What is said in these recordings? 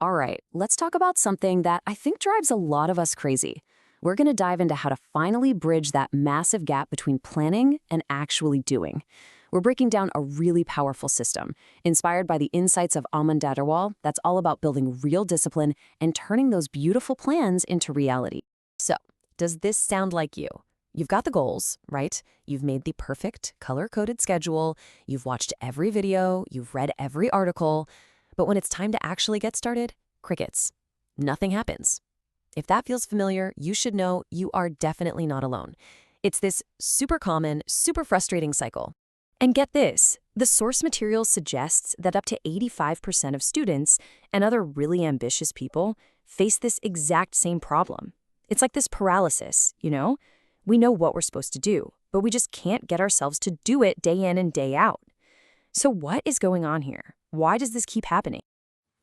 All right, let's talk about something that I think drives a lot of us crazy. We're going to dive into how to finally bridge that massive gap between planning and actually doing. We're breaking down a really powerful system, inspired by the insights of Aman Dadarwal, that's all about building real discipline and turning those beautiful plans into reality. So, does this sound like you? You've got the goals, right? You've made the perfect color-coded schedule, you've watched every video, you've read every article, but when it's time to actually get started, crickets. Nothing happens. If that feels familiar, you should know you are definitely not alone. It's this super common, super frustrating cycle. And get this, the source material suggests that up to 85% of students and other really ambitious people face this exact same problem. It's like this paralysis, you know? We know what we're supposed to do, but we just can't get ourselves to do it day in and day out. So what is going on here? Why does this keep happening?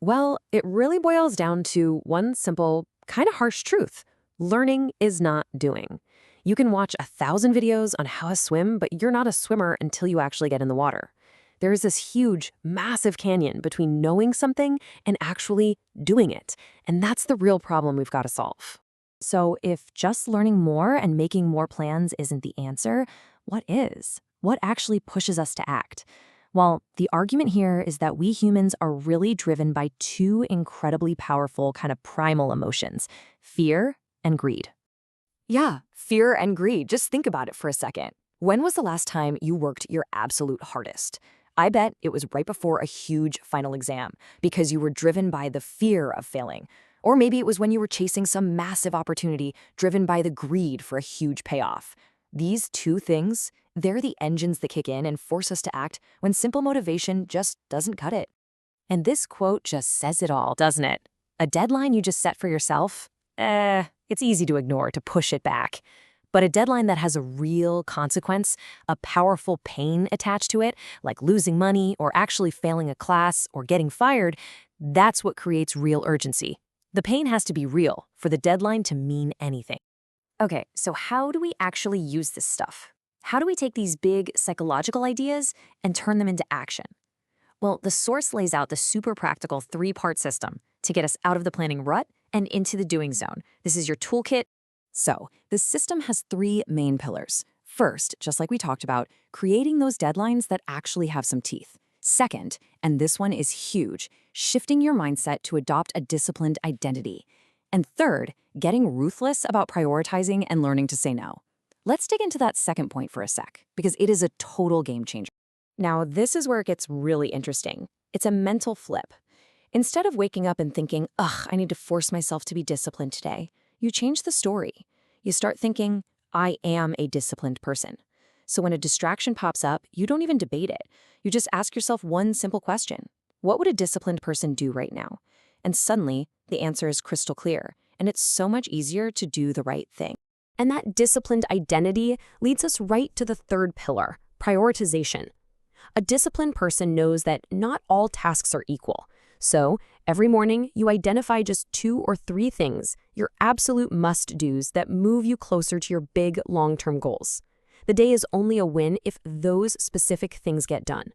Well, it really boils down to one simple, kind of harsh truth. Learning is not doing. You can watch 1,000 videos on how to swim, but you're not a swimmer until you actually get in the water. There is this huge, massive canyon between knowing something and actually doing it. And that's the real problem we've got to solve. So if just learning more and making more plans isn't the answer, what is? What actually pushes us to act? Well, the argument here is that we humans are really driven by two incredibly powerful kind of primal emotions, fear and greed. Yeah, fear and greed. Just think about it for a second. When was the last time you worked your absolute hardest? I bet it was right before a huge final exam because you were driven by the fear of failing. Or maybe it was when you were chasing some massive opportunity driven by the greed for a huge payoff. These two things, they're the engines that kick in and force us to act when simple motivation just doesn't cut it. And this quote just says it all, doesn't it? A deadline you just set for yourself? It's easy to ignore, to push it back. But a deadline that has a real consequence, a powerful pain attached to it, like losing money or actually failing a class or getting fired, that's what creates real urgency. The pain has to be real for the deadline to mean anything. Okay, so how do we actually use this stuff? How do we take these big psychological ideas and turn them into action? Well, the source lays out the super practical three-part system to get us out of the planning rut and into the doing zone. This is your toolkit. So, the system has three main pillars. First, just like we talked about, creating those deadlines that actually have some teeth. Second, and this one is huge, shifting your mindset to adopt a disciplined identity. And third, getting ruthless about prioritizing and learning to say no. Let's dig into that second point for a sec, because it is a total game changer. Now, this is where it gets really interesting. It's a mental flip. Instead of waking up and thinking, ugh, I need to force myself to be disciplined today, you change the story. You start thinking, I am a disciplined person. So when a distraction pops up, you don't even debate it. You just ask yourself one simple question. What would a disciplined person do right now? And suddenly, the answer is crystal clear, and it's so much easier to do the right thing. And that disciplined identity leads us right to the third pillar, prioritization. A disciplined person knows that not all tasks are equal. So, every morning, you identify just 2 or 3 things, your absolute must-dos that move you closer to your big, long-term goals. The day is only a win if those specific things get done.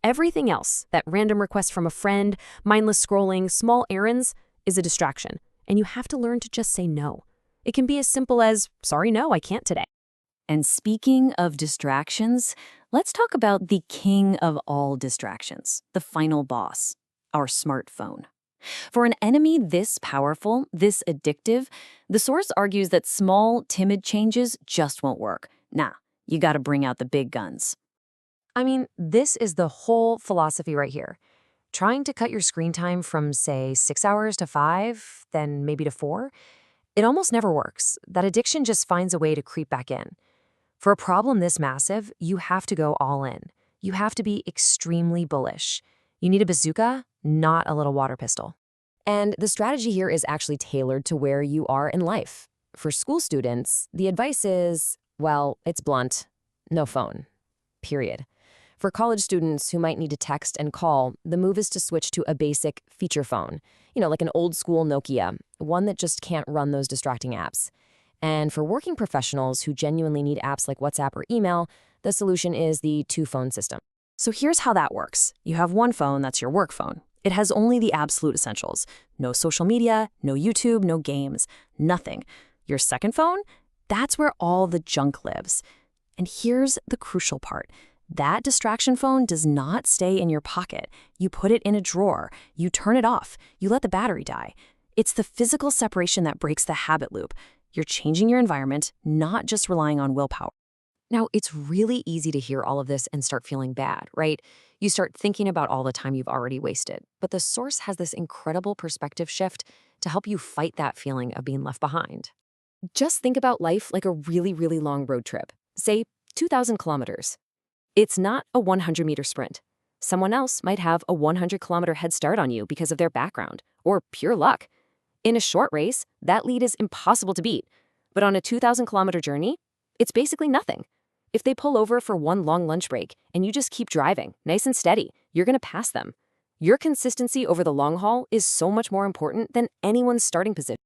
Everything else, that random request from a friend, mindless scrolling, small errands, is a distraction, and you have to learn to just say no. It can be as simple as, sorry, no, I can't today. And speaking of distractions, let's talk about the king of all distractions, the final boss, our smartphone. For an enemy this powerful, this addictive, the source argues that small, timid changes just won't work. Nah, you gotta bring out the big guns. I mean, this is the whole philosophy right here. Trying to cut your screen time from, say, 6 hours to 5, then maybe to 4, it almost never works. That addiction just finds a way to creep back in. For a problem this massive, you have to go all in. You have to be extremely bullish. You need a bazooka, not a little water pistol. And the strategy here is actually tailored to where you are in life. For school students, the advice is, well, it's blunt, no phone, period. For college students who might need to text and call, the move is to switch to a basic feature phone, like an old school Nokia, one that just can't run those distracting apps. And for working professionals who genuinely need apps like WhatsApp or email, the solution is the two-phone system. So here's how that works. You have one phone that's your work phone. It has only the absolute essentials. No social media, no YouTube, no games, nothing. Your second phone? That's where all the junk lives. And here's the crucial part. That distraction phone does not stay in your pocket. You put it in a drawer. You turn it off. You let the battery die. It's the physical separation that breaks the habit loop. You're changing your environment, not just relying on willpower. Now, it's really easy to hear all of this and start feeling bad, right? You start thinking about all the time you've already wasted. But the source has this incredible perspective shift to help you fight that feeling of being left behind. Just think about life like a really, really long road trip, say 2,000 kilometers. It's not a 100-meter sprint. Someone else might have a 100-kilometer head start on you because of their background, or pure luck. In a short race, that lead is impossible to beat. But on a 2,000-kilometer journey, it's basically nothing. If they pull over for one long lunch break and you just keep driving, nice and steady, you're going to pass them. Your consistency over the long haul is so much more important than anyone's starting position.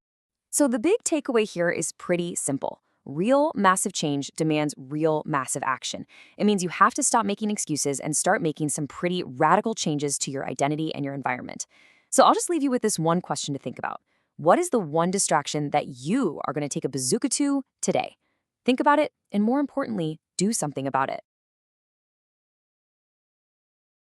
So the big takeaway here is pretty simple. Real massive change demands real massive action. It means you have to stop making excuses and start making some pretty radical changes to your identity and your environment. So I'll just leave you with this one question to think about. What is the one distraction that you are going to take a bazooka to today? Think about it, and more importantly, do something about it.